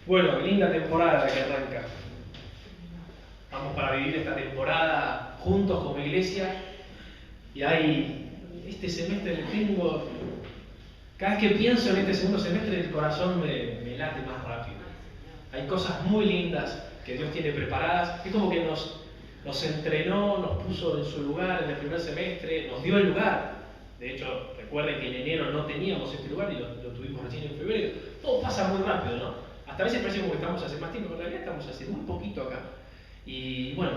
Bueno, linda temporada la que arranca. Vamos para vivir esta temporada juntos como iglesia. Y este semestre tengo... Cada vez que pienso en este segundo semestre, el corazón me late más rápido. Hay cosas muy lindas que Dios tiene preparadas. Es como que nos entrenó, nos puso en su lugar en el primer semestre, nos dio el lugar. De hecho, recuerden que en enero no teníamos este lugar y lo tuvimos recién en febrero. Todo pasa muy rápido, ¿no? Hasta a veces parece como que estamos hace más tiempo, pero en realidad estamos hace muy poquito acá. Y bueno,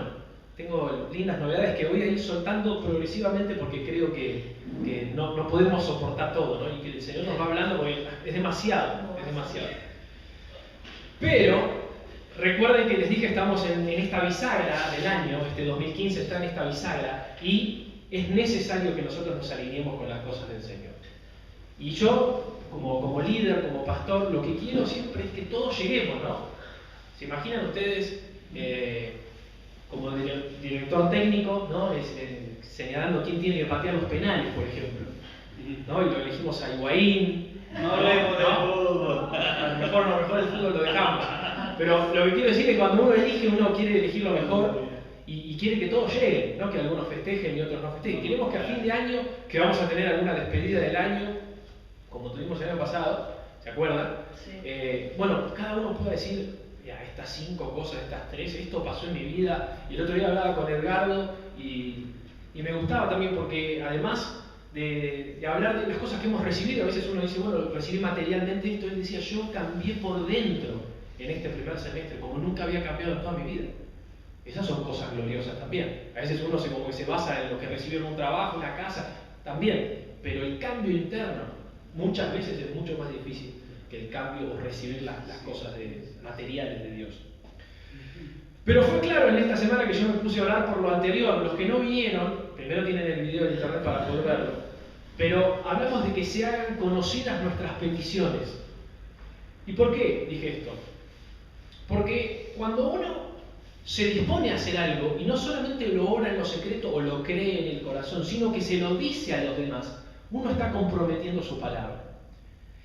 tengo lindas novedades que voy a ir soltando progresivamente porque creo que no podemos soportar todo, ¿no? Y que el Señor nos va hablando porque es demasiado, es demasiado. Pero recuerden que les dije que estamos en esta bisagra del año, este 2015 está en esta bisagra y es necesario que nosotros nos alineemos con las cosas del Señor. Y yo, como líder, como pastor, lo que quiero siempre es que todos lleguemos, ¿no? ¿Se imaginan ustedes, como director técnico, ¿no? Señalando quién tiene que patear los penales, por ejemplo, ¿no? Y lo elegimos a Higuaín. No hablemos de fútbol. Mejor el fútbol lo dejamos. Pero lo que quiero decir es que cuando uno elige, uno quiere elegir lo mejor y quiere que todos lleguen, no que algunos festejen y otros no festejen. Queremos que a fin de año, que vamos a tener alguna despedida del año, como tuvimos el año pasado, ¿se acuerdan? Sí. Bueno, cada uno pueda decir, ya, estas 5 cosas, estas 3, esto pasó en mi vida. Y el otro día hablaba con Edgardo y me gustaba también porque además de hablar de las cosas que hemos recibido, a veces uno dice, bueno, recibí materialmente esto, él decía, yo cambié por dentro en este primer semestre, como nunca había cambiado en toda mi vida. Esas son cosas gloriosas también. A veces uno como que se basa en lo que recibió en un trabajo, una casa, también. Pero el cambio interno muchas veces es mucho más difícil que el cambio o recibir las cosas materiales de Dios. Pero fue claro en esta semana que yo me puse a orar por lo anterior. Los que no vinieron, primero tienen el video en internet para poder verlo, pero hablamos de que se hagan conocidas nuestras peticiones. ¿Y por qué dije esto? Porque cuando uno se dispone a hacer algo y no solamente lo ora en lo secreto o lo cree en el corazón, sino que se lo dice a los demás, uno está comprometiendo su palabra.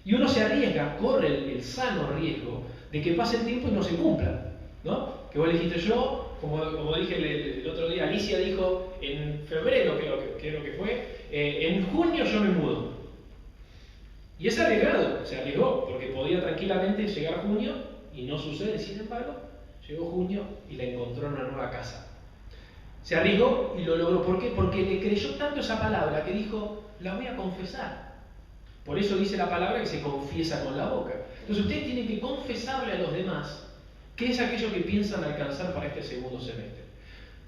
Y uno se arriesga, corre el sano riesgo de que pase el tiempo y no se cumpla, ¿no? Que vos le dijiste yo, como dije el otro día, Alicia dijo en febrero, creo que fue, en junio yo me mudo. Y es arriesgado, se arriesgó, porque podía tranquilamente llegar a junio y no sucede, sin embargo, llegó junio y la encontró en una nueva casa. Se arriesgó y lo logró. ¿Por qué? Porque le creyó tanto esa palabra que dijo, la voy a confesar. Por eso dice la palabra que se confiesa con la boca. Entonces ustedes tienen que confesarle a los demás qué es aquello que piensan alcanzar para este segundo semestre.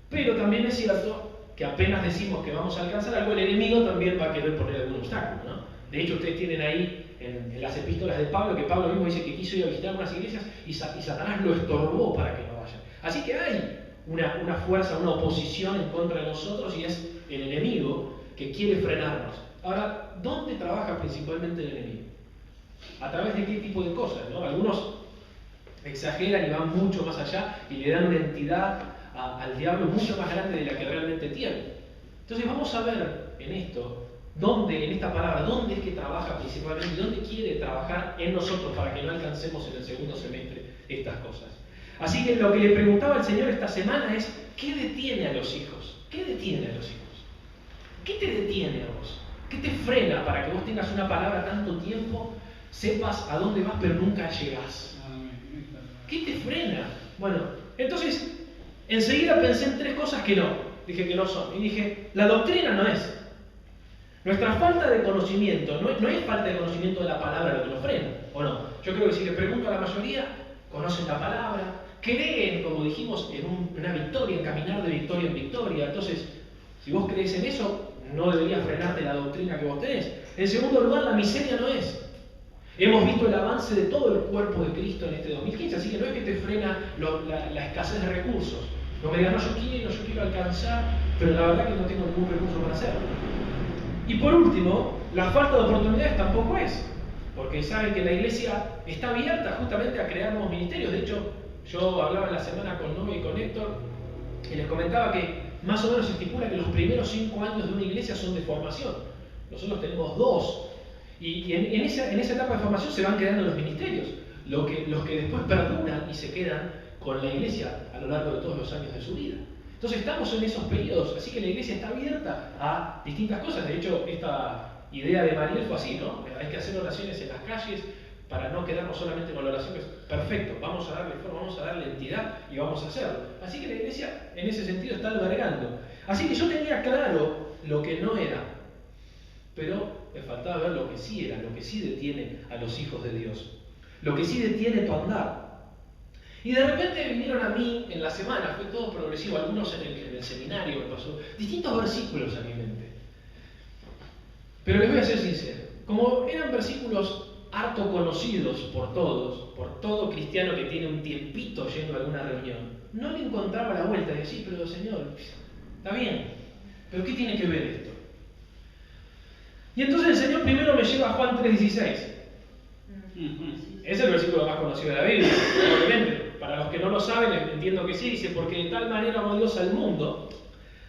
Pero también es cierto que apenas decimos que vamos a alcanzar algo, el enemigo también va a querer poner algún obstáculo, ¿no? De hecho, ustedes tienen ahí en las epístolas de Pablo, que Pablo mismo dice que quiso ir a visitar unas iglesias y Satanás lo estorbó para que no vayan. Así que hay una fuerza, una oposición en contra de nosotros y es el enemigo que quiere frenarnos. Ahora, ¿dónde trabaja principalmente el enemigo? ¿A través de qué tipo de cosas, ¿no? Algunos exageran y van mucho más allá y le dan una entidad al diablo mucho más grande de la que realmente tiene. Entonces vamos a ver en esto, en esta palabra, dónde es que trabaja principalmente, dónde quiere trabajar en nosotros para que no alcancemos en el segundo semestre estas cosas. Así que lo que le preguntaba al Señor esta semana es, ¿qué detiene a los hijos? ¿Qué detiene a los hijos? ¿Qué te detiene a vos? ¿Qué te frena para que vos tengas una palabra tanto tiempo, sepas a dónde vas pero nunca llegás? ¿Qué te frena? Bueno, entonces enseguida pensé en 3 cosas que no. Dije que no son. Y dije, la doctrina no es. Nuestra falta de conocimiento, no es falta de conocimiento de la palabra lo que nos frena, ¿o no? Yo creo que si le pregunto a la mayoría, conocen la palabra, creen, como dijimos, en una victoria, en caminar de victoria en victoria. Entonces, si vos crees en eso, no debería frenarte la doctrina que vos tenés. En segundo lugar, la miseria no es. Hemos visto el avance de todo el cuerpo de Cristo en este 2015, así que no es que te frena la escasez de recursos. No me digas, no, yo quiero alcanzar, pero la verdad que no tengo ningún recurso para hacerlo. Y por último, la falta de oportunidades tampoco es, porque saben que la iglesia está abierta justamente a crear nuevos ministerios. De hecho, yo hablaba en la semana con Noé y con Héctor y les comentaba que más o menos se estipula que los primeros 5 años de una iglesia son de formación. Nosotros tenemos 2. Y en esa etapa de formación se van creando los ministerios. los que después perduran y se quedan con la iglesia a lo largo de todos los años de su vida. Entonces estamos en esos periodos, así que la iglesia está abierta a distintas cosas. De hecho, esta idea de Mariel fue así, ¿no? Hay que hacer oraciones en las calles para no quedarnos solamente con la oración, que es perfecto, vamos a darle forma, vamos a darle entidad y vamos a hacerlo. Así que la iglesia en ese sentido está albergando. Así que yo tenía claro lo que no era, pero me faltaba ver lo que sí era, lo que sí detiene a los hijos de Dios, lo que sí detiene tu andar. Y de repente vinieron a mí en la semana, fue todo progresivo, algunos en el seminario me pasó, distintos versículos a mi mente. Pero les voy a ser sincero, como eran versículos harto conocidos por todos, por todo cristiano que tiene un tiempito yendo a alguna reunión, no le encontraba la vuelta y decía, pero Señor, está bien, pero ¿qué tiene que ver esto? Y entonces el Señor primero me lleva a Juan 3:16. Es el versículo más conocido de la Biblia, obviamente. Para los que no lo saben, entiendo que sí, dice, porque de tal manera amó Dios al mundo,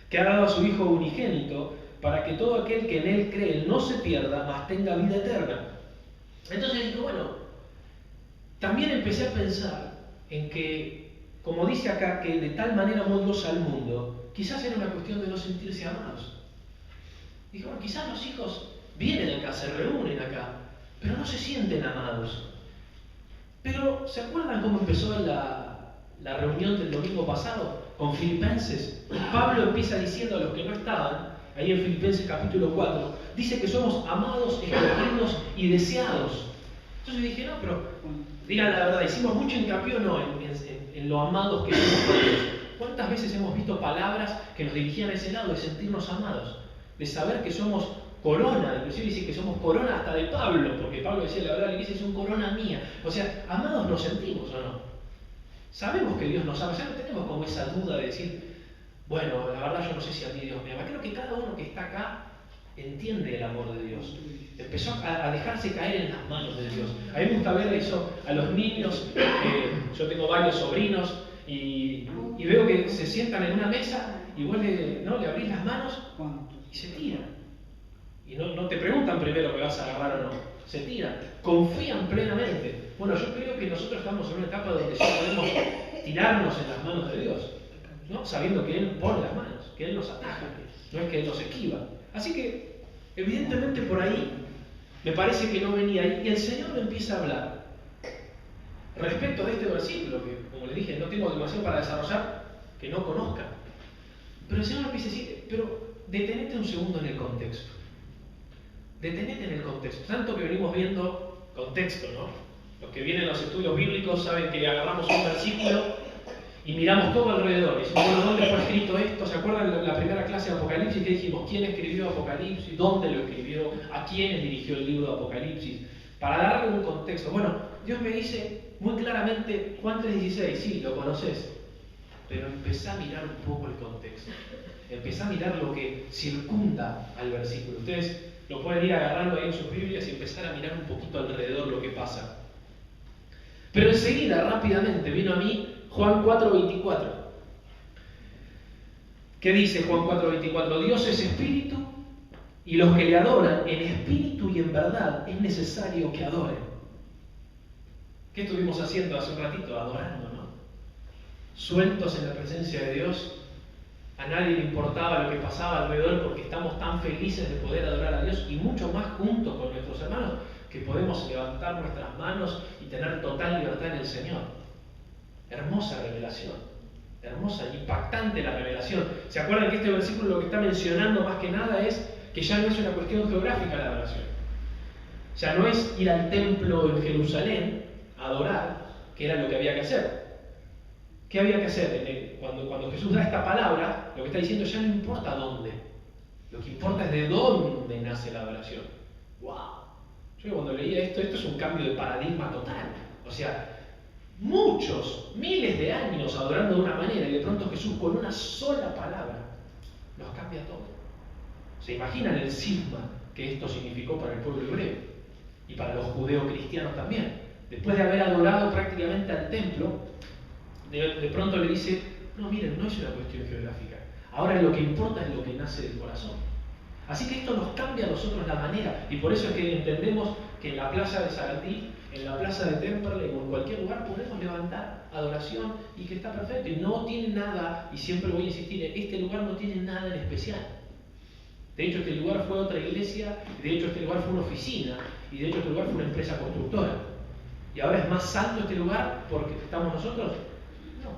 que ha dado a su Hijo unigénito, para que todo aquel que en Él cree no se pierda, mas tenga vida eterna. Entonces dije, bueno, también empecé a pensar en que, como dice acá, que de tal manera amó Dios al mundo, quizás era una cuestión de no sentirse amados. Dije, bueno, quizás los hijos vienen acá, se reúnen acá, pero no se sienten amados. Pero, ¿se acuerdan cómo empezó la reunión del domingo pasado con Filipenses? Pablo empieza diciendo a los que no estaban, ahí en Filipenses capítulo 4, dice que somos amados, escogidos y deseados. Entonces dije, no, pero digan la verdad, ¿hicimos mucho hincapié o no en lo amados que somos por Dios? ¿Cuántas veces hemos visto palabras que nos dirigían a ese lado de sentirnos amados? De saber que somos corona, inclusive dice que somos corona hasta de Pablo, porque Pablo decía la verdad, la iglesia es un corona mía. O sea, amados nos sentimos, ¿o no? Sabemos que Dios nos ama, ya no tenemos como esa duda de decir, bueno, la verdad yo no sé si a mí Dios me ama. Creo que cada uno que está acá entiende el amor de Dios. Empezó a dejarse caer en las manos de Dios. A mí me gusta ver eso a los niños, yo tengo varios sobrinos y veo que se sientan en una mesa y vos le abrís las manos y se tiran. Y no te preguntan primero que vas a agarrar o no. Se tiran, confían plenamente. Bueno, yo creo que nosotros estamos en una etapa donde ya podemos tirarnos en las manos de Dios, ¿no? Sabiendo que Él pone las manos, que Él nos ataja, no es que Él nos esquiva. Así que, evidentemente por ahí, me parece que no venía ahí. Y el Señor me empieza a hablar respecto de este versículo, que como le dije, no tengo demasiado para desarrollar, que no conozca. Pero el Señor me empieza a decir, pero detenete un segundo en el contexto. Detenete en el contexto. Tanto que venimos viendo contexto, ¿no? Los que vienen a los estudios bíblicos saben que agarramos un versículo y miramos todo alrededor. Y decimos, bueno, ¿dónde fue escrito esto? ¿Se acuerdan la primera clase de Apocalipsis que dijimos? ¿Quién escribió Apocalipsis? ¿Dónde lo escribió? ¿A quiénes dirigió el libro de Apocalipsis? Para darle un contexto. Bueno, Dios me dice muy claramente, Juan 3:16, sí, lo conoces, pero empezá a mirar un poco el contexto. Empezá a mirar lo que circunda al versículo. Ustedes lo pueden ir agarrando ahí en sus Biblias y empezar a mirar un poquito alrededor lo que pasa. Pero enseguida, rápidamente, vino a mí Juan 4:24. ¿Qué dice Juan 4:24? Dios es espíritu y los que le adoran en espíritu y en verdad es necesario que adoren. ¿Qué estuvimos haciendo hace un ratito? Adorando, ¿no? Sueltos en la presencia de Dios. A nadie le importaba lo que pasaba alrededor porque estamos tan felices de poder adorar a Dios y mucho más juntos con nuestros hermanos que podemos levantar nuestras manos y tener total libertad en el Señor. Hermosa revelación, hermosa, impactante la revelación. ¿Se acuerdan que este versículo lo que está mencionando más que nada es que ya no es una cuestión geográfica la adoración? Ya no es ir al templo en Jerusalén a adorar, que era lo que había que hacer. ¿Qué había que hacer? Cuando Jesús da esta palabra, lo que está diciendo ya no importa dónde. Lo que importa es de dónde nace la adoración. ¡Wow! Yo cuando leía esto es un cambio de paradigma total. O sea, muchos, miles de años adorando de una manera y de pronto Jesús con una sola palabra nos cambia todo. ¿Se imaginan el cisma que esto significó para el pueblo hebreo? Y para los judeocristianos también. Después de haber adorado prácticamente al templo, de pronto le dice, no, miren, no es una cuestión geográfica. Ahora lo que importa es lo que nace del corazón. Así que esto nos cambia a nosotros la manera, y por eso es que entendemos que en la plaza de Sarandí, en la plaza de Temperley o en cualquier lugar podemos levantar adoración y que está perfecto. Y no tiene nada, y siempre voy a insistir, este lugar no tiene nada en especial. De hecho, este lugar fue otra iglesia, de hecho, este lugar fue una oficina, y de hecho, este lugar fue una empresa constructora. ¿Y ahora es más santo este lugar porque estamos nosotros? No.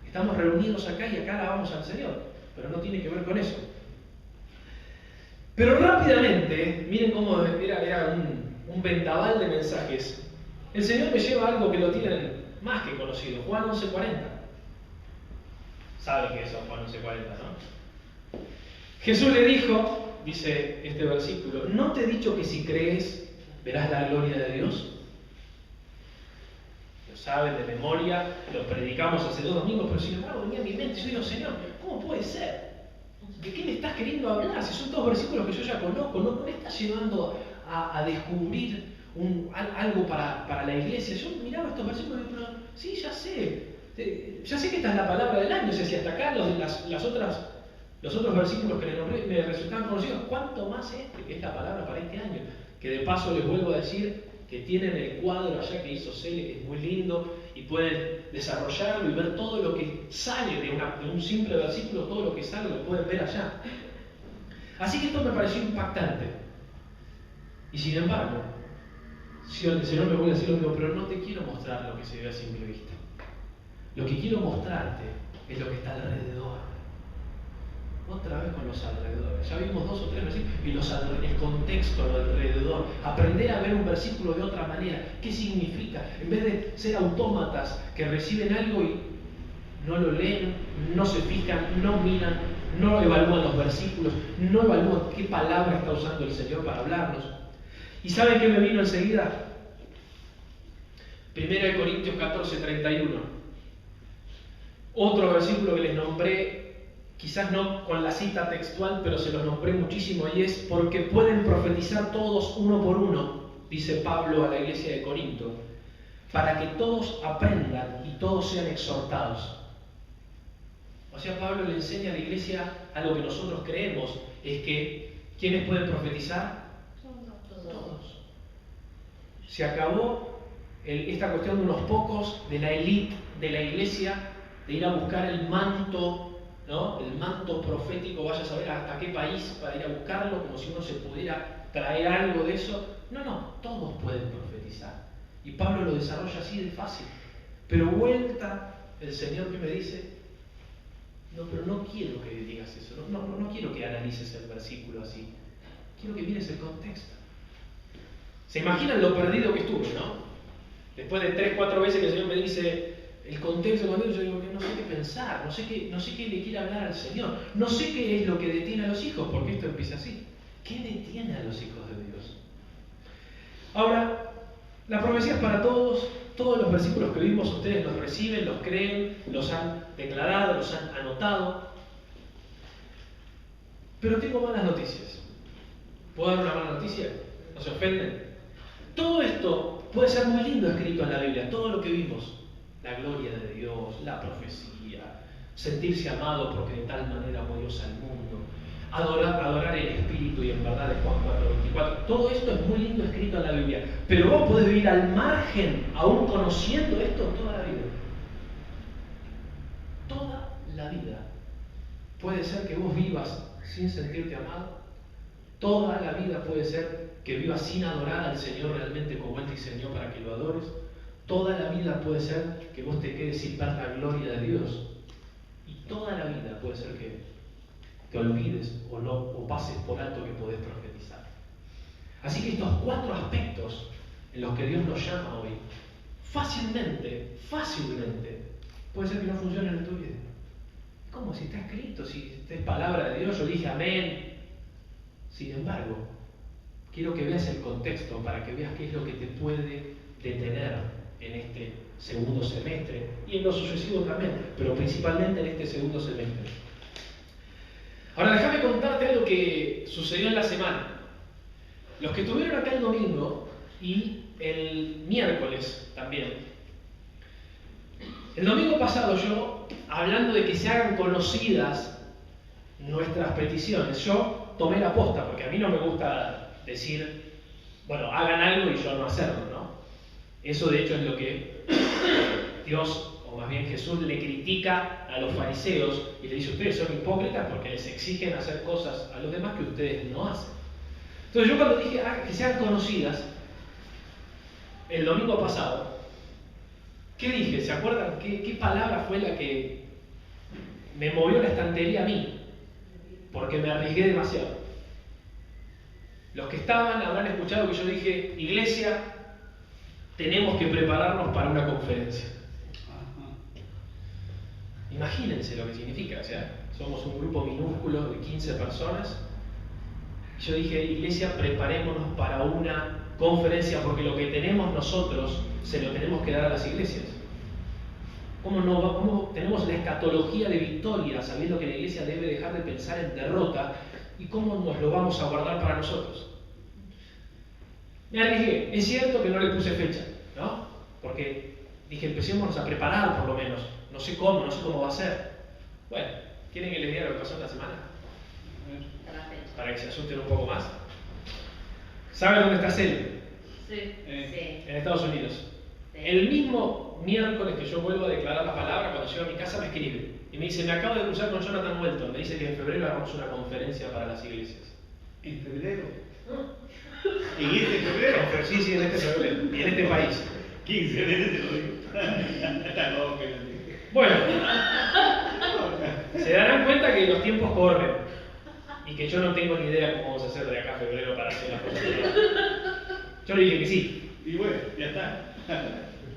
Estamos reunidos acá y acá alabamos al Señor, pero no tiene que ver con eso. Pero rápidamente, miren cómo era un vendaval de mensajes. El Señor me lleva a algo que lo tienen más que conocido, Juan 11:40. Saben que es Juan 11:40, ¿no? Jesús le dijo, dice este versículo, ¿no te he dicho que si crees verás la gloria de Dios? Lo saben de memoria, lo predicamos hace 2 domingos, pero sin embargo venía a mi mente, yo digo, Señor, ¿cómo puede ser? ¿De qué me estás queriendo hablar? Si son todos versículos que yo ya conozco, no me estás llevando a descubrir algo para la iglesia. Yo miraba estos versículos y digo, pero sí, ya sé que esta es la palabra del año, o sea, si hasta acá los otros versículos que le nombré me resultaban conocidos, ¿cuánto más este, que es la palabra para este año? Que de paso les vuelvo a decir que tienen el cuadro allá que hizo Cele, que es muy lindo, y pueden desarrollarlo y ver todo lo que sale de un simple versículo, todo lo que sale lo pueden ver allá. Así que esto me pareció impactante. Y sin embargo, si el Señor me vuelve a decir lo mismo, pero no te quiero mostrar lo que se ve a simple vista. Lo que quiero mostrarte es lo que está alrededor. Otra vez con los alrededores. Ya vimos 2 o 3 versículos y el contexto, lo alrededor. Aprender a ver un versículo de otra manera. ¿Qué significa? En vez de ser autómatas que reciben algo y no lo leen, no se fijan, no miran, no evalúan los versículos, no evalúan qué palabra está usando el Señor para hablarnos. ¿Y saben qué me vino enseguida? 1 Corintios 14:31. Otro versículo que les nombré, quizás no con la cita textual, pero se los nombré muchísimo, y es porque pueden profetizar todos uno por uno, dice Pablo a la iglesia de Corinto, para que todos aprendan y todos sean exhortados. O sea, Pablo le enseña a la iglesia algo que nosotros creemos, es que ¿quiénes pueden profetizar? Todos. Se acabó esta cuestión de unos pocos, de la élite de la iglesia, de ir a buscar el manto, ¿no? El manto profético, vaya a saber hasta qué país para ir a buscarlo, como si uno se pudiera traer algo de eso. No, todos pueden profetizar. Y Pablo lo desarrolla así de fácil. Pero vuelta el Señor que me dice, no, pero no quiero que digas eso, no quiero que analices el versículo así. Quiero que mires el contexto. ¿Se imaginan lo perdido que estuve, no? Después de 3, 4 veces que el Señor me dice el contexto, yo digo que no sé qué pensar, no sé qué le quiere hablar al Señor, no sé qué es lo que detiene a los hijos, porque esto empieza así. ¿Qué detiene a los hijos de Dios? Ahora, la profecía es para todos los versículos que vimos ustedes los reciben, los creen, los han declarado, los han anotado. Pero tengo malas noticias. ¿Puedo dar una mala noticia? ¿No se ofenden? Todo esto puede ser muy lindo escrito en la Biblia, todo lo que vimos. La gloria de Dios, la profecía, sentirse amado porque de tal manera amó Dios al mundo, adorar el Espíritu y en verdad de Juan 4:24. Todo esto es muy lindo escrito en la Biblia, pero vos podés vivir al margen, aún conociendo esto, toda la vida. Toda la vida. Puede ser que vos vivas sin sentirte amado. Toda la vida puede ser que vivas sin adorar al Señor realmente como Él te diseñó para que lo adores. Toda la vida puede ser que vos te quedes sin ver la gloria de Dios. Y toda la vida puede ser que te olvides o pases por alto que podés profetizar. Así que estos 4 aspectos en los que Dios nos llama hoy, fácilmente, puede ser que no funcionen en tu vida. ¿Cómo? Si está escrito, si es palabra de Dios, yo dije amén. Sin embargo, quiero que veas el contexto para que veas qué es lo que te puede detener en este segundo semestre y en lo sucesivo también, pero principalmente en este segundo semestre. Ahora déjame contarte algo que sucedió en la semana. Los que estuvieron acá el domingo y el miércoles también. El domingo pasado yo, hablando de que se hagan conocidas nuestras peticiones, yo tomé la posta, porque a mí no me gusta decir bueno, hagan algo y yo no hacerlo, ¿no? Eso de hecho es lo que Dios, o más bien Jesús, le critica a los fariseos y le dice: ustedes son hipócritas porque les exigen hacer cosas a los demás que ustedes no hacen. Entonces yo cuando dije que sean conocidas, el domingo pasado, ¿qué dije? ¿Se acuerdan? ¿Qué palabra fue la que me movió la estantería a mí? Porque me arriesgué demasiado. Los que estaban habrán escuchado que yo dije: iglesia, tenemos que prepararnos para una conferencia. Imagínense lo que significa, o sea, somos un grupo minúsculo de 15 personas. Yo dije: iglesia, preparémonos para una conferencia, porque lo que tenemos nosotros se lo tenemos que dar a las iglesias. ¿Cómo tenemos la escatología de victoria, sabiendo que la iglesia debe dejar de pensar en derrota? ¿Y cómo nos lo vamos a guardar para nosotros? Me arriesgué. Es cierto que no le puse fecha, ¿no? Porque dije: empecémonos a preparar por lo menos. No sé cómo va a ser. Bueno, ¿quieren que les diga lo que pasó en la semana? Para que se asusten un poco más. ¿Saben dónde está Cel? Sí. En Estados Unidos. Sí. El mismo miércoles que yo vuelvo a declarar la palabra, cuando llego a mi casa me escribe y me dice: me acabo de cruzar con Jonathan Welton. Me dice que en febrero hagamos una conferencia para las iglesias. ¿En febrero? ¿En este febrero? Sí, en este febrero. Y en este país. 15 de enero te lo digo. Está loco. Bueno, se darán cuenta que los tiempos corren y que yo no tengo ni idea cómo vamos a hacer de acá a febrero para hacer las cosas. Yo le dije que sí. Y bueno, ya está.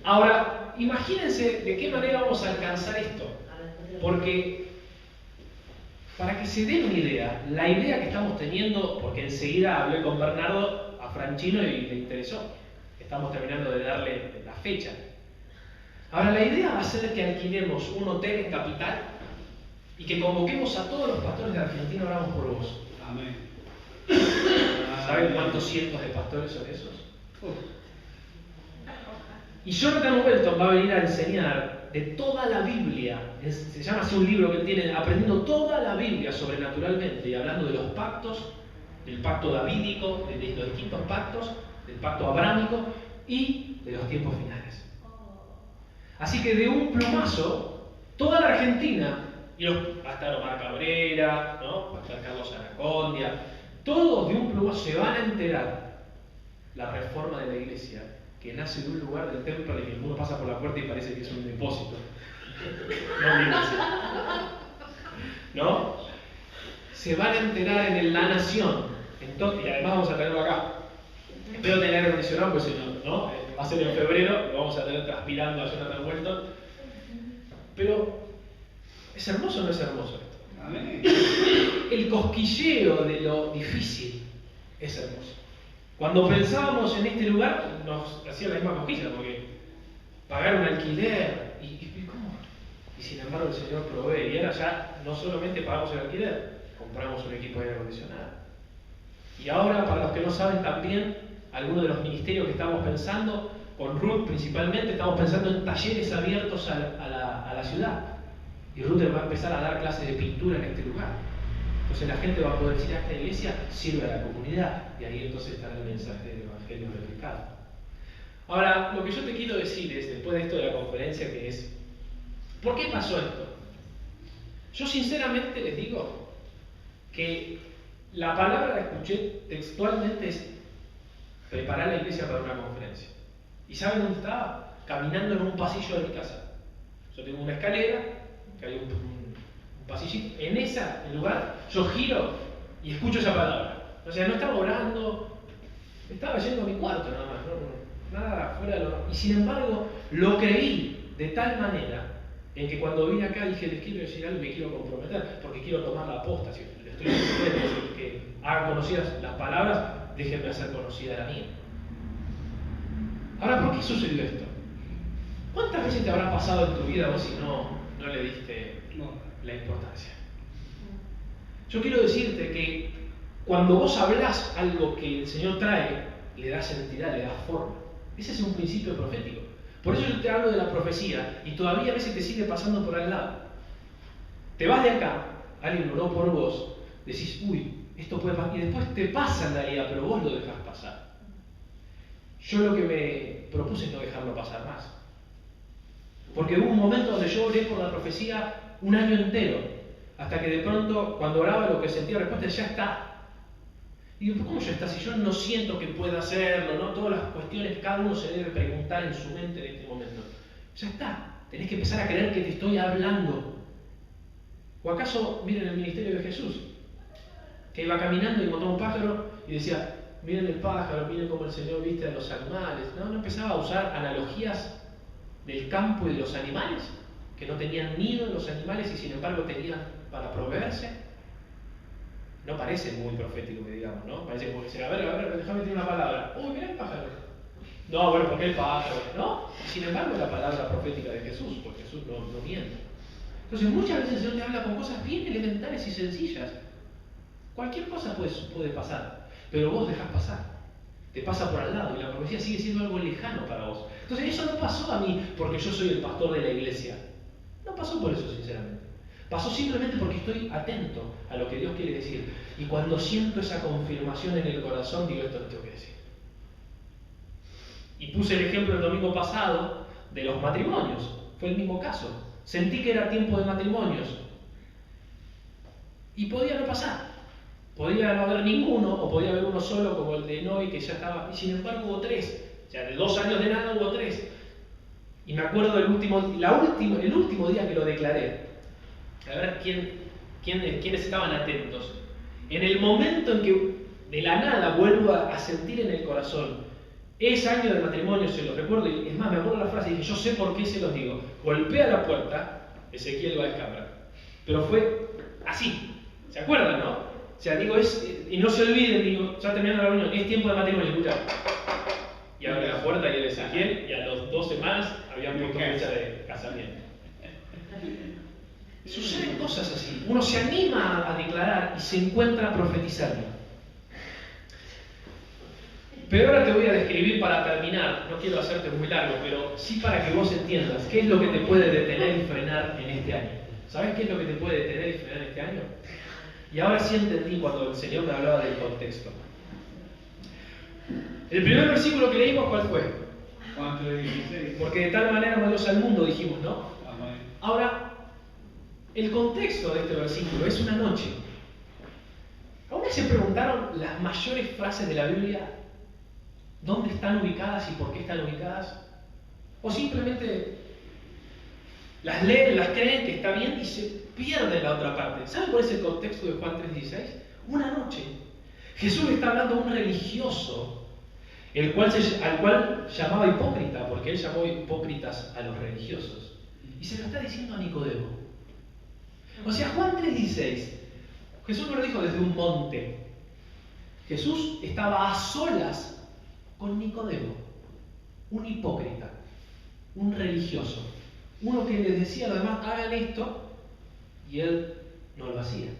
Ahora, imagínense de qué manera vamos a alcanzar esto. Porque, para que se den una idea, la idea que estamos teniendo, porque enseguida hablé con Bernardo, a Franchino, y le interesó. Estamos terminando de darle la fecha. Ahora, la idea va a ser que alquilemos un hotel en Capital y que convoquemos a todos los pastores de Argentina. Oramos por vos. Amén. ¿Saben cuántos cientos de pastores son esos? Y Jonathan Welton va a venir a enseñar de toda la Biblia. Se llama así un libro que él tiene, aprendiendo toda la Biblia sobrenaturalmente y hablando de los pactos, del pacto davídico, de los distintos pactos, del pacto abrámico y de los tiempos finales. Así que de un plumazo, toda la Argentina, va a estar Omar Cabrera, ¿no? Va a estar Carlos Anacondia, todos de un plumazo se van a enterar la reforma de la iglesia, que nace de un lugar del templo en el que uno pasa por la puerta y parece que es un depósito. No una iglesia. ¿No? Se van a enterar en la nación. Entonces, y además vamos a tenerlo acá. Espero tener aire acondicionado, pues si no, va a ser en febrero, lo vamos a tener transpirando a Jonathan Welton. Pero, ¿es hermoso o no es hermoso esto? Amén. El cosquilleo de lo difícil es hermoso. Cuando pensábamos en este lugar, nos hacía la misma cosquilla, porque pagar un alquiler, y ¿cómo? Y sin embargo el Señor provee, y ahora ya no solamente pagamos el alquiler, compramos un equipo de aire acondicionado. Y ahora, para los que no saben también, algunos de los ministerios que estamos pensando, con Ruth principalmente, estamos pensando en talleres abiertos a la ciudad. Y Ruth va a empezar a dar clases de pintura en este lugar. Entonces la gente va a poder decir: a esta iglesia sirve a la comunidad. Y ahí entonces estará el mensaje del Evangelio replicado. Ahora, lo que yo te quiero decir es, después de esto de la conferencia, que es: ¿por qué pasó esto? Yo sinceramente les digo que la palabra que escuché textualmente es preparar la iglesia para una conferencia. ¿Y saben dónde estaba? Caminando en un pasillo de mi casa. Yo tengo una escalera, que hay un pasillito. En ese lugar yo giro y escucho esa palabra. O sea, no estaba orando, estaba yendo a mi cuarto nada más, nada fuera de lo... Y sin embargo, lo creí de tal manera en que cuando vine acá dije: les quiero decir algo y me quiero comprometer, porque quiero tomar la posta. Si le estoy diciendo que hagan conocidas las palabras, déjenme hacer conocida la mía. Ahora, ¿por qué sucedió esto? ¿Cuántas veces te habrá pasado en tu vida vos si no le diste la importancia? Yo quiero decirte que cuando vos hablás algo que el Señor trae, le das entidad, le das forma. Ese es un principio profético. Por eso yo te hablo de la profecía y todavía a veces te sigue pasando por al lado. Te vas de acá, alguien oró por vos, decís: uy, esto puede pasar, y después te pasa en realidad, pero vos lo dejás pasar. yo lo que me propuse es no dejarlo pasar más. Porque hubo un momento donde yo oré por la profecía un año entero, hasta que de pronto, cuando oraba, lo que sentía respuesta es: ya está. Y digo, ¿cómo ya está? Si yo no siento que pueda hacerlo, ¿no? Todas las cuestiones que cada uno se debe preguntar en su mente en este momento. Ya está. Tenés que empezar a creer que te estoy hablando. ¿O acaso, miren el ministerio de Jesús, que iba caminando y encontró un pájaro y decía: miren el pájaro, miren cómo el Señor viste a los animales? No empezaba a usar analogías del campo y de los animales, que no tenían nido los animales y sin embargo tenían para proveerse. No parece muy profético que digamos, ¿no? Parece como que dice: a ver, déjame decir una palabra. Uy, mira el pájaro. No, bueno, ¿por qué el pájaro? ¿No? Sin embargo, la palabra profética de Jesús, porque Jesús no miente. Entonces, muchas veces el Señor te habla con cosas bien elementales y sencillas. Cualquier cosa puede pasar, pero vos dejás pasar. Te pasa por al lado y la profecía sigue siendo algo lejano para vos. Entonces, eso no pasó a mí porque yo soy el pastor de la iglesia. No pasó por eso, sinceramente. Pasó simplemente porque estoy atento a lo que Dios quiere decir. Y cuando siento esa confirmación en el corazón, digo: esto lo tengo que decir. Y puse el ejemplo el domingo pasado de los matrimonios. Fue el mismo caso. Sentí que era tiempo de matrimonios. Y podía no pasar. Podía no haber ninguno, o podía haber uno solo, como el de Noé, que ya estaba. Y sin embargo hubo 3. O sea, de 2 años de nada hubo 3. Y me acuerdo del el último día que lo declaré. A ver quiénes estaban atentos. En el momento en que de la nada vuelvo a sentir en el corazón ese año de matrimonio, se los recuerdo, y es más, me acuerdo la frase y dije: yo sé por qué se los digo. Golpea la puerta, Ezequiel Báez Cabra. Pero fue así. ¿Se acuerdan, no? O sea, digo, y no se olviden, digo, ya terminando la reunión, es tiempo de matrimonio, escucha. Y abre la puerta y era Ezequiel, y a las 2 semanas habían puesto fecha de casamiento. Suceden cosas así. Uno se anima a declarar y se encuentra profetizando. Pero ahora te voy a describir para terminar. No quiero hacerte muy largo, pero sí para que vos entiendas qué es lo que te puede detener y frenar en este año. ¿Sabes qué es lo que te puede detener y frenar en este año? Y ahora sí entendí cuando el Señor me hablaba del contexto. El primer versículo que leímos, ¿cuál fue? Juan 3:16. Porque de tal manera amó Dios al mundo, dijimos, ¿no? Amén. Ahora, el contexto de este versículo es una noche. ¿Alguna vez se preguntaron las mayores frases de la Biblia dónde están ubicadas y por qué están ubicadas? ¿O simplemente las leen, las creen que está bien y se pierden la otra parte? ¿Saben cuál es el contexto de Juan 3:16? Una noche. Jesús le está hablando a un religioso, al cual llamaba hipócrita, porque él llamó hipócritas a los religiosos. Y se lo está diciendo a Nicodemo. O sea, Juan 3:16, Jesús no lo dijo desde un monte. Jesús estaba a solas con Nicodemo, un hipócrita, un religioso, uno que les decía a los demás: hagan esto, y él no lo hacía.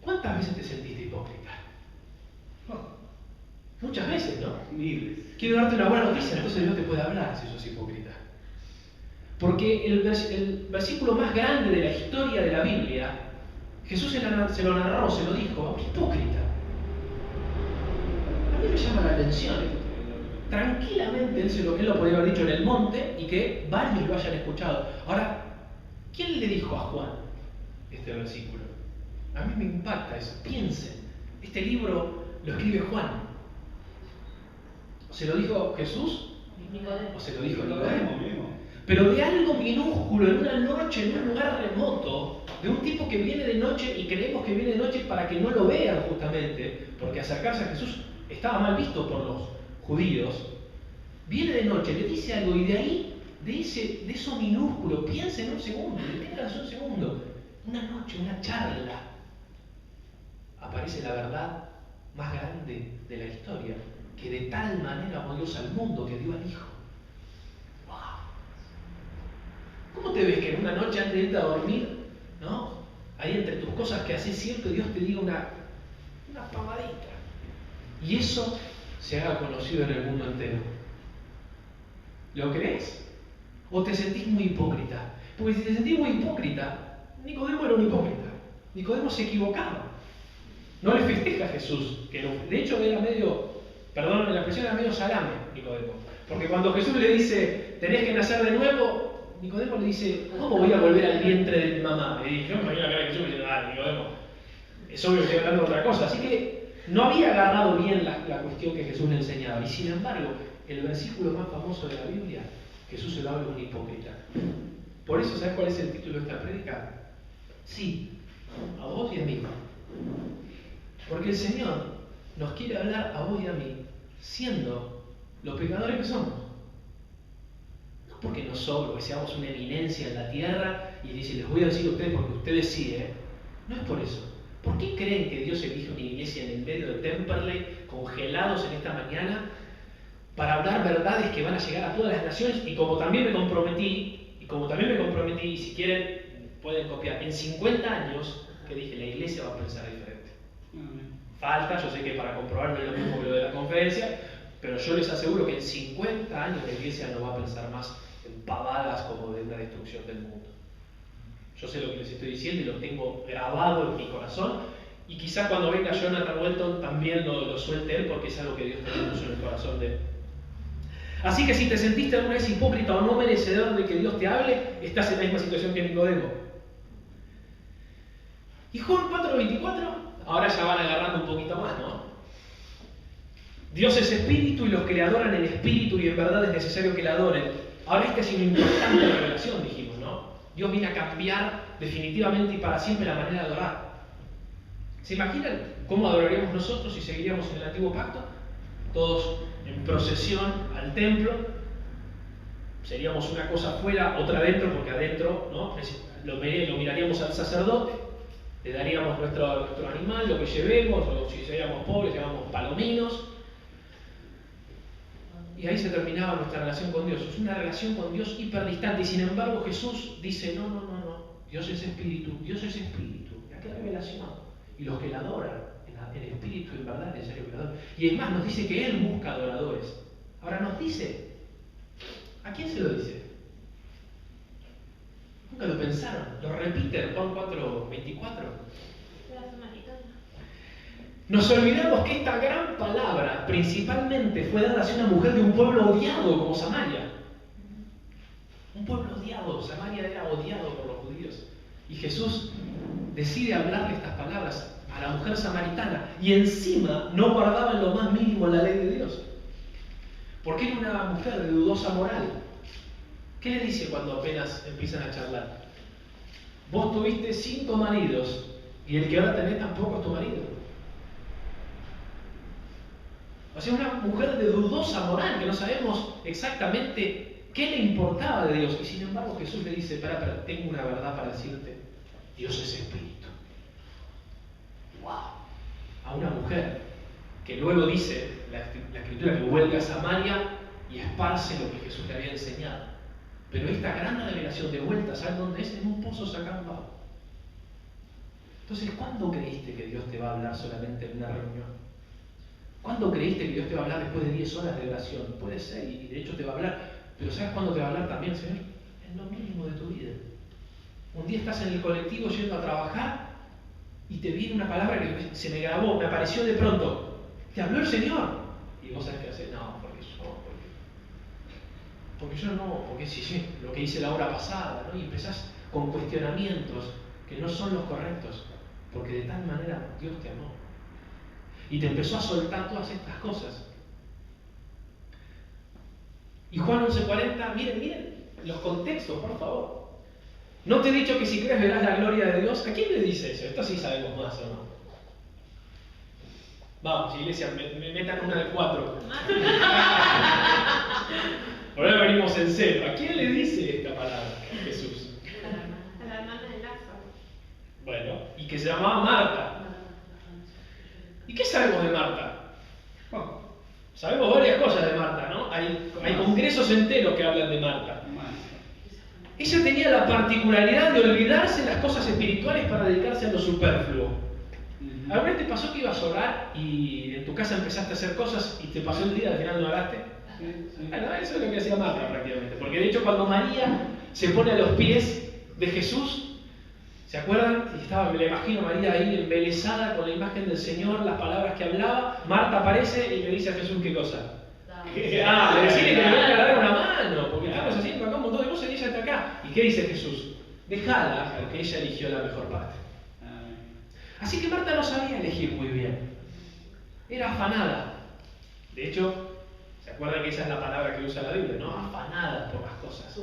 ¿Cuántas veces te sentiste hipócrita? Muchas veces, ¿no? Miles. Quiero darte una buena noticia, entonces Dios te puede hablar si sos hipócrita. Porque el versículo más grande de la historia de la Biblia, Jesús se lo narró, se lo dijo a un hipócrita. A mí me llama la atención. Tranquilamente él lo podía haber dicho en el monte y que varios lo hayan escuchado. Ahora, ¿quién le dijo a Juan este versículo? A mí me impacta eso. Piensen, este libro lo escribe Juan. ¿Se lo dijo Jesús? ¿O se lo dijo Nicodemo? Pero de algo minúsculo, en una noche, en un lugar remoto, de un tipo que viene de noche y creemos que viene de noche para que no lo vean justamente, porque acercarse a Jesús estaba mal visto por los judíos. Viene de noche, le dice algo y de ahí, de eso minúsculo, piensen un segundo, deténganse un segundo, una noche, una charla, aparece la verdad más grande de la historia, que de tal manera amó Dios al mundo que dio al Hijo. ¿Cómo te ves que en una noche antes de irte a dormir, ¿no? Ahí entre tus cosas que haces siempre, Dios te diga una pavadita? Y eso se haga conocido en el mundo entero. ¿Lo crees? ¿O te sentís muy hipócrita? Porque si te sentís muy hipócrita, Nicodemo era un hipócrita. Nicodemo se equivocaba. No le festeja a Jesús, que de hecho era medio perdóname la expresión, era medio salame Nicodemo. Porque cuando Jesús le dice, tenés que nacer de nuevo, Nicodemo le dice, ¿cómo voy a volver al vientre de mi mamá? Y yo me imagino la cara de Jesús diciendo, Nicodemo, es obvio que estoy hablando de otra cosa. Así que no había agarrado bien la cuestión que Jesús le enseñaba. Y sin embargo, el versículo más famoso de la Biblia, Jesús se lo habla a un hipócrita. Por eso, ¿sabes cuál es el título de esta prédica? Sí, a vos y a mí. Porque el Señor nos quiere hablar a vos y a mí, siendo los pecadores que somos. No porque nos sobra, que seamos una eminencia en la tierra y dice, les voy a decir a ustedes porque ustedes sí, ¿eh? No es por eso. ¿Por qué creen que Dios elige una iglesia en el medio de Temperley, congelados en esta mañana, para hablar verdades que van a llegar a todas las naciones? Y como también me comprometí, y si quieren pueden copiar, en 50 años, que dije, la iglesia va a pensar diferente. Falta, yo sé que para comprobar no es lo mismo que lo de la conferencia, pero yo les aseguro que en 50 años la iglesia no va a pensar más en pavadas como de la destrucción del mundo. Yo sé lo que les estoy diciendo y lo tengo grabado en mi corazón, y quizás cuando venga Jonathan Welton también lo suelte él, porque es algo que Dios te puso en el corazón de él. Así que si te sentiste alguna vez hipócrita o no merecedor de que Dios te hable, estás en la misma situación que Nicodemo. Y Juan 4:24, ahora ya van agarrando un poquito más, ¿no? Dios es espíritu y los que le adoran en espíritu y en verdad es necesario que le adoren. Ahora esta es una importante revelación, dijimos, ¿no? Dios viene a cambiar definitivamente y para siempre la manera de adorar. ¿Se imaginan cómo adoraríamos nosotros si seguiríamos en el antiguo pacto? Todos en procesión al templo. Seríamos una cosa afuera, otra adentro, porque adentro, ¿no? Lo miraríamos al sacerdote, le daríamos nuestro animal, lo que llevemos, o si seríamos pobres, llevamos palominos. Y ahí se terminaba nuestra relación con Dios. Es una relación con Dios hiperdistante. Y sin embargo Jesús dice, no. Dios es espíritu. Y aquí hay revelación. Y los que la adoran, en espíritu y en verdad, es necesario que la adoren. Y es más, nos dice que Él busca adoradores. Ahora nos dice, ¿a quién se lo dice? Nunca lo pensaron. Lo repite en Juan 4:24. Nos olvidamos que esta gran palabra principalmente fue dada hacia una mujer de un pueblo odiado como Samaria. Un pueblo odiado, Samaria era odiado por los judíos. Y Jesús decide hablarle estas palabras a la mujer samaritana y encima no guardaba en lo más mínimo la ley de Dios. Porque era una mujer de dudosa moral. ¿Qué le dice cuando apenas empiezan a charlar? Vos tuviste 5 maridos y el que ahora tenés tampoco es tu marido. O sea, una mujer de dudosa moral, que no sabemos exactamente qué le importaba de Dios. Y sin embargo Jesús le dice, espera, tengo una verdad para decirte. Dios es espíritu. ¡Wow! A una mujer que luego dice la Escritura que vuelve a Samaria y esparce lo que Jesús le había enseñado. Pero esta gran revelación de vuelta, ¿sabes dónde es? En un pozo sacando agua. Entonces, ¿cuándo creíste que Dios te va a hablar solamente en una reunión? ¿Cuándo creíste que Dios te va a hablar después de 10 horas de oración? Puede ser, y de hecho te va a hablar. Pero ¿sabes cuándo te va a hablar también, Señor? En lo mínimo de tu vida. Un día estás en el colectivo yendo a trabajar y te viene una palabra que se me grabó, me apareció de pronto. Te habló el Señor. Y vos sabés qué hacer. No, porque yo no, porque sí, lo que hice la hora pasada, ¿no? Y empezás con cuestionamientos que no son los correctos. Porque de tal manera Dios te amó. Y te empezó a soltar todas estas cosas. Y Juan 11:40, miren los contextos, por favor. ¿No te he dicho que si crees verás la gloria de Dios? ¿A quién le dice eso? Esto sí sabemos más, ¿o no? Vamos, iglesia, me metan una de 4. Por ahora venimos en 0. ¿A quién le dice esta palabra Jesús? A la hermana de Lázaro. Bueno, y que se llamaba Marta. ¿Y qué sabemos de Marta? Bueno, sabemos varias cosas de Marta, ¿no? Hay congresos enteros que hablan de Marta. Ella tenía la particularidad de olvidarse las cosas espirituales para dedicarse a lo superfluo. ¿Alguna vez te pasó que ibas a orar y en tu casa empezaste a hacer cosas y te pasó el día y al final no oraste? Bueno, eso es lo que hacía Marta prácticamente. Porque de hecho cuando María se pone a los pies de Jesús, ¿Se acuerdan? Me la imagino a María ahí embelesada con la imagen del Señor, las palabras que hablaba. Marta aparece y le dice a Jesús, ¿qué cosa? Decirle que le voy a dar una mano, porque estamos haciendo acá un montón de cosas y ella está acá. ¿Y qué dice Jesús? Dejala, porque ella eligió la mejor parte. Así que Marta no sabía elegir muy bien. Era afanada. De hecho, ¿se acuerdan que esa es la palabra que usa la Biblia, no? Afanada por las cosas.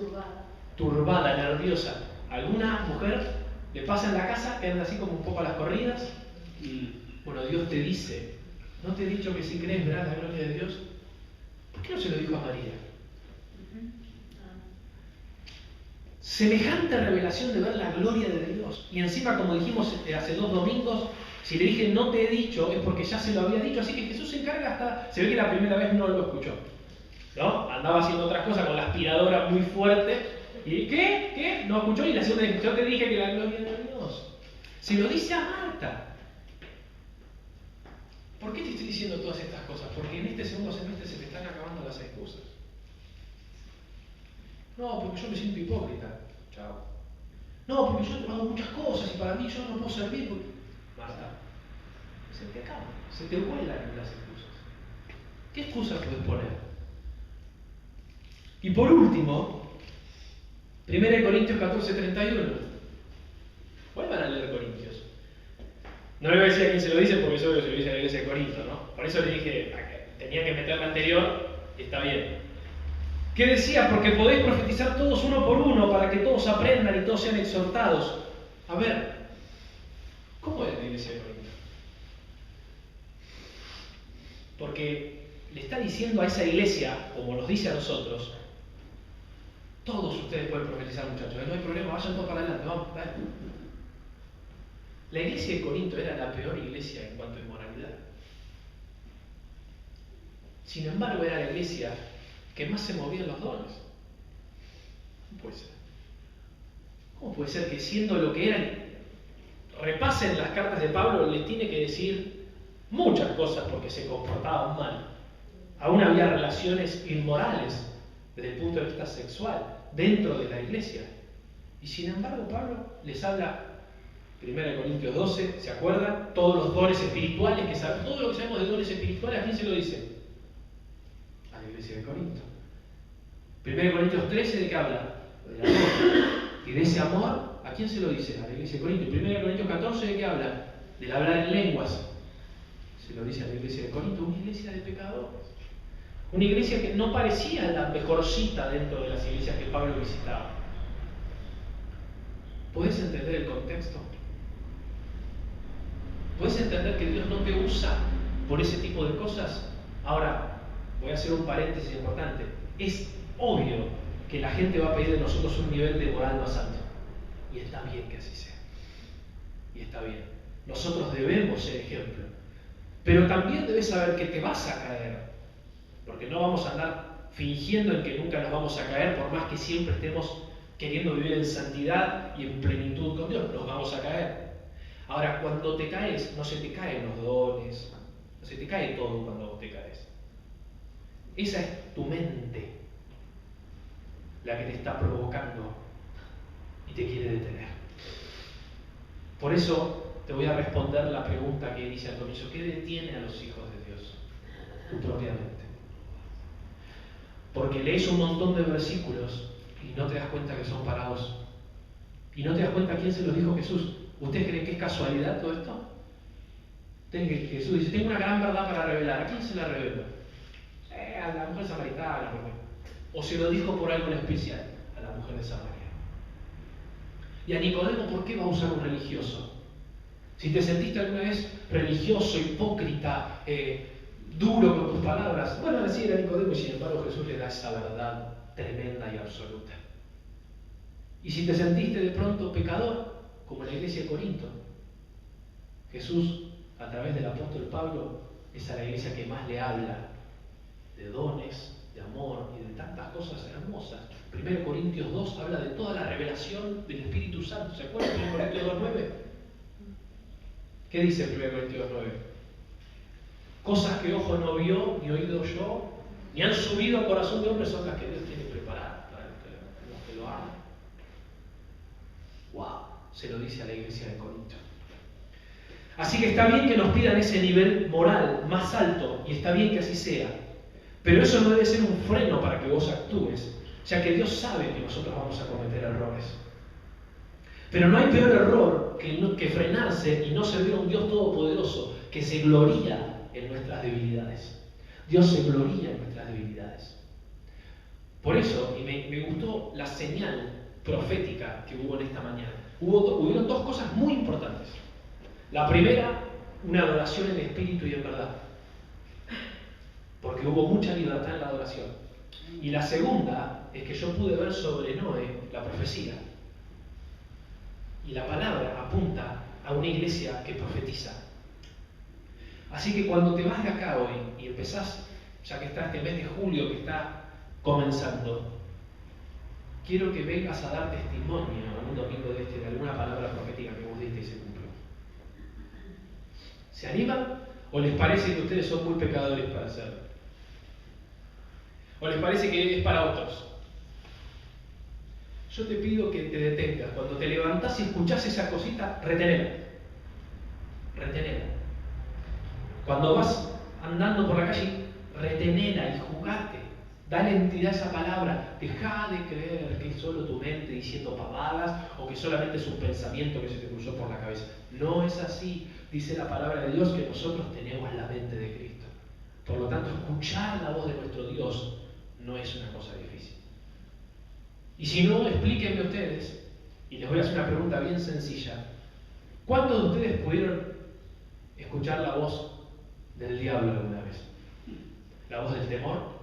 Turbada, nerviosa. ¿Alguna mujer le pasa en la casa que anda así como un poco a las corridas? Bueno, Dios te dice, ¿no te he dicho que si crees verás la gloria de Dios? ¿Por qué no se lo dijo a María? Semejante revelación de ver la gloria de Dios. Y encima, como dijimos hace 2 domingos, si le dije no te he dicho, es porque ya se lo había dicho. Así que Jesús se encarga hasta... Se ve que la primera vez no lo escuchó, ¿no? Andaba haciendo otras cosas con la aspiradora muy fuerte. ¿Y qué? ¿Qué? No escuchó. Y la segunda vez, yo te dije que la gloria de Dios. Se lo dice a Marta. ¿Por qué te estoy diciendo todas estas cosas? Porque en este segundo semestre se te están acabando las excusas. No, porque yo me siento hipócrita. Chao. No, porque yo hago muchas cosas y para mí yo no puedo servir. Porque... Marta, se te acaba, se te vuelan las excusas. ¿Qué excusas puedes poner? Y por último, 1 Corintios 14:31. Vuelvan a leer Corintios. No le voy a decir a quién se lo dice porque yo se lo dice a la iglesia de Corinto, ¿no? Por eso le dije, tenía que meter la anterior, y está bien. ¿Qué decía? Porque podéis profetizar todos uno por uno para que todos aprendan y todos sean exhortados. A ver, ¿cómo es la iglesia de Corinto? Porque le está diciendo a esa iglesia, como nos dice a nosotros, todos ustedes pueden profetizar, muchachos, no hay problema, vayan todos para adelante, vamos, dale. La iglesia de Corinto era la peor iglesia en cuanto a inmoralidad. Sin embargo, era la iglesia que más se movía en los dones. ¿Cómo puede ser? ¿Cómo puede ser que siendo lo que eran, repasen las cartas de Pablo, les tiene que decir muchas cosas porque se comportaban mal? Aún había relaciones inmorales desde el punto de vista sexual dentro de la iglesia. Y sin embargo, Pablo les habla, 1 Corintios 12, ¿se acuerdan? Todos los dones espirituales, todo lo que sabemos de dones espirituales, ¿a quién se lo dice? A la iglesia de Corinto. 1 Corintios 13, ¿de qué habla? Del amor. Y de ese amor, ¿a quién se lo dice? A la iglesia de Corinto. 1 Corintios 14, ¿de qué habla? Del hablar en lenguas. Se lo dice a la iglesia de Corinto, una iglesia de pecadores. Una iglesia que no parecía la mejorcita dentro de las iglesias que Pablo visitaba. ¿Podés entender el contexto? ¿Puedes entender que Dios no te usa por ese tipo de cosas? Ahora, voy a hacer un paréntesis importante. Es obvio que la gente va a pedir de nosotros un nivel de moral más alto. Y está bien que así sea. Y está bien. Nosotros debemos ser ejemplo. Pero también debes saber que te vas a caer. Porque no vamos a andar fingiendo en que nunca nos vamos a caer, por más que siempre estemos queriendo vivir en santidad y en plenitud con Dios. Nos vamos a caer. Ahora, cuando te caes, no se te caen los dones, no se te cae todo cuando vos te caes. Esa es tu mente la que te está provocando y te quiere detener. Por eso te voy a responder la pregunta que dice al comienzo: ¿qué detiene a los hijos de Dios? Tu propia mente. Porque lees un montón de versículos y no te das cuenta que son para vos. Y no te das cuenta a quién se los dijo Jesús. ¿Ustedes creen que es casualidad todo esto? Jesús dice, tengo una gran verdad para revelar. ¿A quién se la revela? A la mujer samaritana. O se lo dijo por algo en especial, a la mujer de Samaria. Y a Nicodemo, ¿por qué va a usar un religioso? Si te sentiste alguna vez religioso, hipócrita, duro con tus palabras, bueno, así era Nicodemo, y sin embargo Jesús le da esa verdad tremenda y absoluta. Y si te sentiste de pronto pecador, como la iglesia de Corinto, Jesús, a través del apóstol Pablo, es a la iglesia que más le habla de dones, de amor y de tantas cosas hermosas. 1 Corintios 2 habla de toda la revelación del Espíritu Santo. ¿Se acuerdan de 1 Corintios 2:9? ¿Qué dice 1 Corintios 2:9? Cosas que ojo no vio, ni oído yo, ni han subido al corazón de hombre, son las que Dios tiene preparadas para los que lo aman. ¡Wow! se lo dice a la iglesia de Corinto. Así que está bien que nos pidan ese nivel moral más alto, y está bien que así sea, pero eso no debe ser un freno para que vos actúes, ya que Dios sabe que nosotros vamos a cometer errores. Pero no hay peor error que frenarse y no servir a un Dios todopoderoso que se gloría en nuestras debilidades. Dios se gloría en nuestras debilidades. Por eso, y me gustó la señal profética que hubo en esta mañana. Hubieron dos cosas muy importantes. La primera, una adoración en espíritu y en verdad, porque hubo mucha libertad en la adoración. Y la segunda es que yo pude ver sobre Noé la profecía. Y la palabra apunta a una iglesia que profetiza. Así que cuando te vas de acá hoy y empezás, ya que está este mes de julio que está comenzando, quiero que vengas a dar testimonio a un domingo de alguna palabra profética que vos diste y se cumplió. ¿Se animan? ¿O les parece que ustedes son muy pecadores para hacerlo? ¿O les parece que es para otros? Yo te pido que te detengas. Cuando te levantás y escuchás esa cosita, retenela. Retenela. Cuando vas andando por la calle, retenela y jugate. Dale entidad a esa palabra. Deja de creer que es solo tu mente diciendo pavadas o que solamente es un pensamiento que se te cruzó por la cabeza. No es así. Dice la palabra de Dios que nosotros tenemos la mente de Cristo. Por lo tanto, escuchar la voz de nuestro Dios no es una cosa difícil. Y si no, explíquenme ustedes, y les voy a hacer una pregunta bien sencilla. ¿Cuántos de ustedes pudieron escuchar la voz del diablo alguna vez? La voz del temor,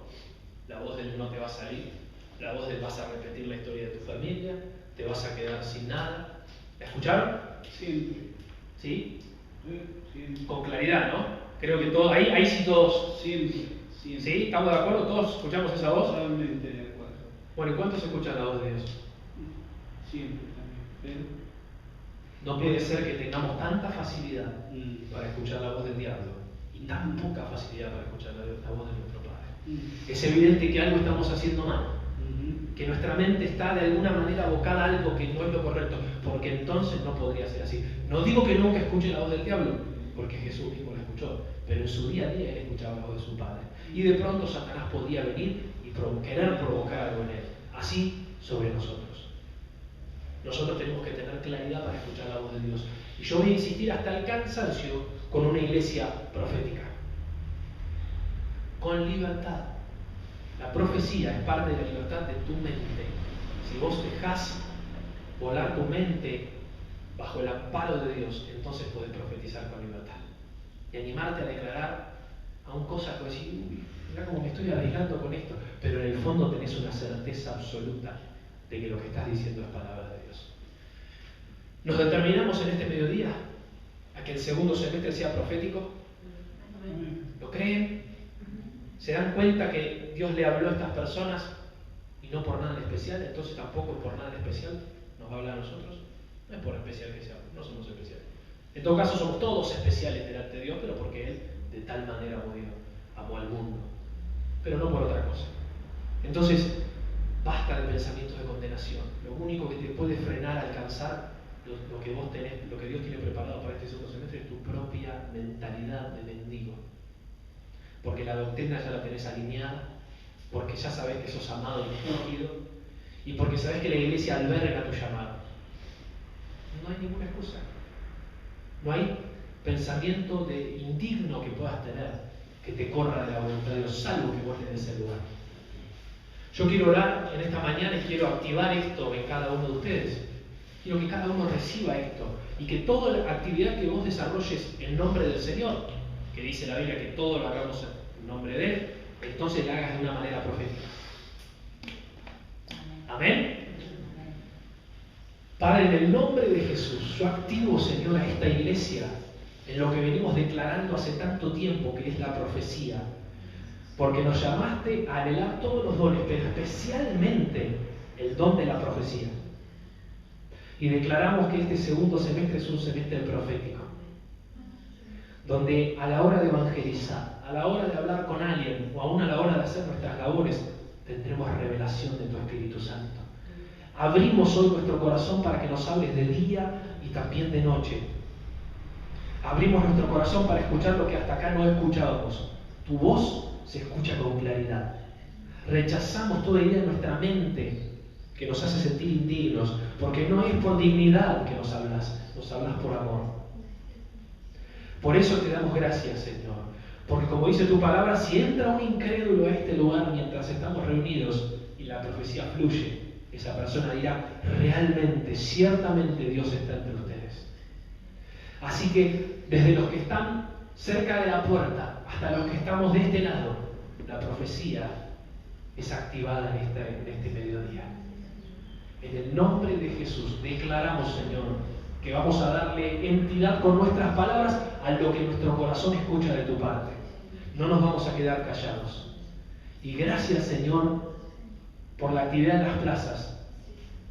la voz del no te va a salir, la voz del vas a repetir la historia de tu familia, te vas a quedar sin nada. ¿La escucharon? Siempre. ¿Sí? Siempre. Con claridad, ¿no? Creo que todos, ahí sí todos. Siempre. ¿Sí? ¿Estamos de acuerdo? ¿Todos escuchamos esa voz? Totalmente de acuerdo. Bueno, ¿y cuántos escuchan la voz de Dios? Siempre también. No puede ser que tengamos tanta facilidad Pero, para escuchar la voz del diablo y tan poca facilidad para escuchar la voz de nuestro Padre. mm, Es evidente que algo estamos haciendo mal, ujú. que nuestra mente está de alguna manera abocada a algo que no es lo correcto, porque entonces no podría ser así. No digo que nunca escuche la voz del diablo, porque Jesús mismo la escuchó, pero en su día a día él escuchaba la voz de su Padre. Y de pronto Satanás podía venir y querer provocar algo en él, así sobre nosotros. Nosotros tenemos que tener claridad para escuchar la voz de Dios. Y yo voy a insistir hasta el cansancio con una iglesia profética. Con libertad. La profecía es parte de la libertad de tu mente. Si vos dejás volar tu mente bajo el amparo de Dios, entonces podés profetizar con libertad. Y animarte a declarar aún cosas que decís, uy, mirá cómo me estoy arriesgando con esto, pero en el fondo tenés una certeza absoluta de que lo que estás diciendo es palabra de Dios. ¿Nos determinamos en este mediodía a que el segundo semestre sea profético? ¿Lo creen? ¿Se dan cuenta que Dios le habló a estas personas y no por nada en especial? Entonces tampoco por nada en especial nos va a hablar a nosotros. No es por especial que seamos, no somos especiales. En todo caso somos todos especiales delante de Dios, pero porque Él de tal manera amó al mundo. Pero no por otra cosa. Entonces, basta de pensamientos de condenación. Lo único que te puede frenar a alcanzar lo que vos tenés, lo que Dios tiene preparado para este segundo semestre es tu propia mentalidad de mendigo. Porque la doctrina ya la tenés alineada, porque ya sabés que sos amado y escogido, y porque sabés que la iglesia alberga tu llamado. No hay ninguna excusa. No hay pensamiento indigno que puedas tener que te corra de la voluntad de Dios, salvo que vos le des el lugar. Yo quiero orar en esta mañana y quiero activar esto en cada uno de ustedes. Quiero que cada uno reciba esto y que toda la actividad que vos desarrolles en nombre del Señor, que dice la Biblia que todo lo hagamos en nombre de Él, entonces la hagas de una manera profética. Amén. Padre, en el nombre de Jesús, yo activo, Señor, a esta iglesia en lo que venimos declarando hace tanto tiempo, que es la profecía. Porque nos llamaste a anhelar todos los dones, pero especialmente el don de la profecía. Y declaramos que este segundo semestre es un semestre profético, donde a la hora de evangelizar, a la hora de hablar con alguien, o aún a la hora de hacer nuestras labores, tendremos revelación de tu Espíritu Santo. Abrimos hoy nuestro corazón para que nos hables de día y también de noche. Abrimos nuestro corazón para escuchar lo que hasta acá no escuchábamos. Tu voz se escucha con claridad. Rechazamos toda idea en nuestra mente que nos hace sentir indignos, porque no es por dignidad que nos hablas por amor. Por eso te damos gracias, Señor, porque como dice tu palabra, si entra un incrédulo a este lugar mientras estamos reunidos y la profecía fluye, esa persona dirá, realmente, ciertamente Dios está entre ustedes. Así que desde los que están cerca de la puerta hasta los que estamos de este lado, la profecía es activada en este mediodía. En el nombre de Jesús declaramos, Señor, que vamos a darle entidad con nuestras palabras a lo que nuestro corazón escucha de tu parte. No nos vamos a quedar callados. Y gracias, Señor, por la actividad en las plazas,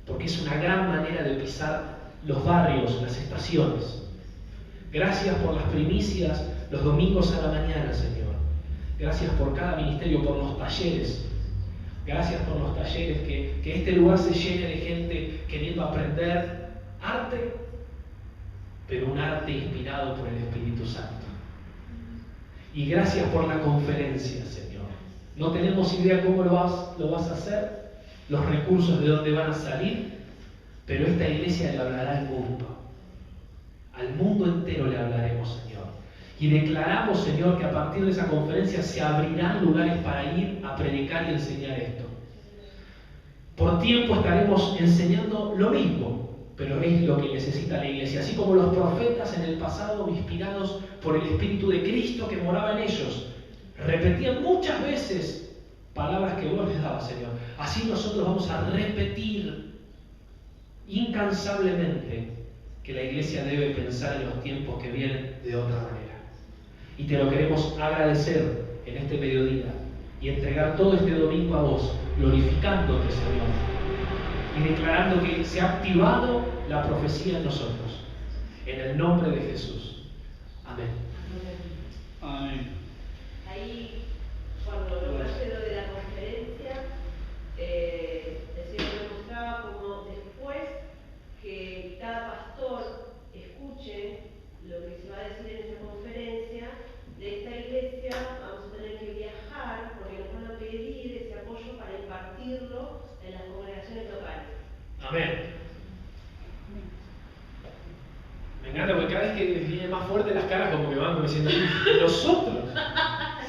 porque es una gran manera de pisar los barrios, las estaciones. Gracias por las primicias los domingos a la mañana, Señor. Gracias por cada ministerio, por los talleres. Gracias por los talleres, que este lugar se llene de gente queriendo aprender arte, pero un arte inspirado por el Espíritu Santo. Y gracias por la conferencia, Señor. No tenemos idea cómo lo vas a hacer, los recursos de dónde van a salir, pero esta iglesia le hablará al mundo. Al mundo entero le hablaremos, Señor. Y declaramos, Señor, que a partir de esa conferencia se abrirán lugares para ir a predicar y enseñar esto. Por tiempo estaremos enseñando lo mismo, pero es lo que necesita la iglesia. Así como los profetas en el pasado, inspirados por el Espíritu de Cristo que moraba en ellos, repetían muchas veces palabras que vos les dabas, Señor. Así nosotros vamos a repetir incansablemente que la iglesia debe pensar en los tiempos que vienen de otra manera. Y te lo queremos agradecer en este mediodía y entregar todo este domingo a vos, glorificándote, Señor, y declarando que se ha activado la profecía en nosotros. En el nombre de Jesús. Amén. Amén. Ahí, cuando nombraste lo de la conferencia, el Señor me mostraba como después que cada pastor escuche lo que se va a decir en esa conferencia, de esta iglesia vamos a tener que viajar porque nos van a pedir ese apoyo para impartirlo en las congregaciones locales. Amén. Me encanta porque cada vez que viene más fuerte las caras como que van como diciendo, nosotros.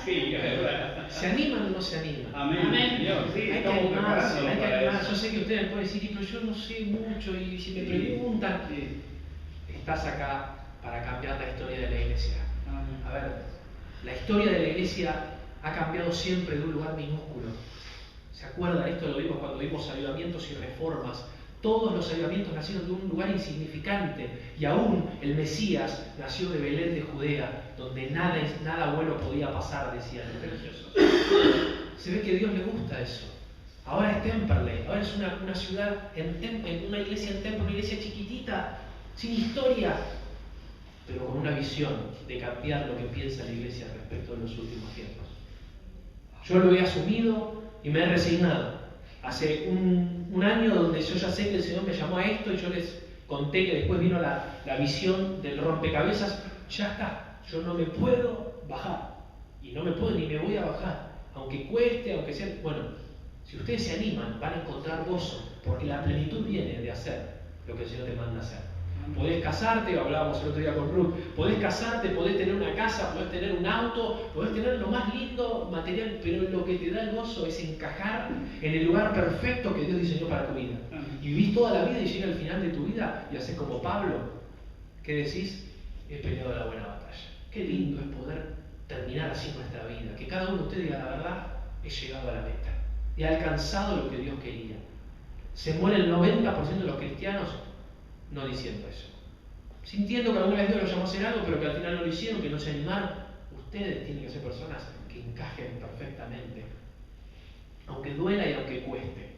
Sí, es verdad. ¿Se animan o no se animan? Amén. Señor, sí, Hay que estamos animarse, preparándonos hay que para animarse. eso. Yo sé que ustedes pueden decir, pero yo no sé mucho y si me preguntan, estás acá para cambiar la historia de la iglesia. Amén. A ver, la historia de la iglesia ha cambiado siempre de un lugar minúsculo. ¿Se acuerdan? Esto lo vimos cuando vimos avivamientos y reformas. Todos los avivamientos nacieron de un lugar insignificante y aún el Mesías nació de Belén de Judea, donde nada bueno podía pasar, decían los religiosos. Se ve que a Dios le gusta eso. Ahora es Temperley, ahora es una ciudad, una iglesia en Temperley, una iglesia chiquitita, sin historia, pero con una visión de cambiar lo que piensa la iglesia respecto de los últimos tiempos. Yo lo he asumido y me he resignado. Hace un año donde yo ya sé que el Señor me llamó a esto y yo les conté que después vino la visión del rompecabezas, ya está, yo no me puedo bajar y no me puedo ni me voy a bajar, aunque cueste, aunque sea, bueno, si ustedes se animan van a encontrar gozo, porque la plenitud viene de hacer lo que el Señor te manda hacer. Podés casarte, hablábamos el otro día con Ruth, podés casarte, podés tener una casa, podés tener un auto, podés tener lo más lindo material, pero lo que te da el gozo es encajar en el lugar perfecto que Dios diseñó para tu vida. Y vivís toda la vida y llega al final de tu vida y haces como Pablo, que decís, he peleado la buena batalla. Qué lindo es poder terminar así nuestra vida, que cada uno de ustedes diga la verdad, he llegado a la meta, he alcanzado lo que Dios quería. Se muere el 90% de los cristianos no diciendo eso. Sintiendo que alguna vez Dios los llamó a hacer algo, pero que al final no lo hicieron, que no se animaron. Ustedes tienen que ser personas que encajen perfectamente, aunque duela y aunque cueste.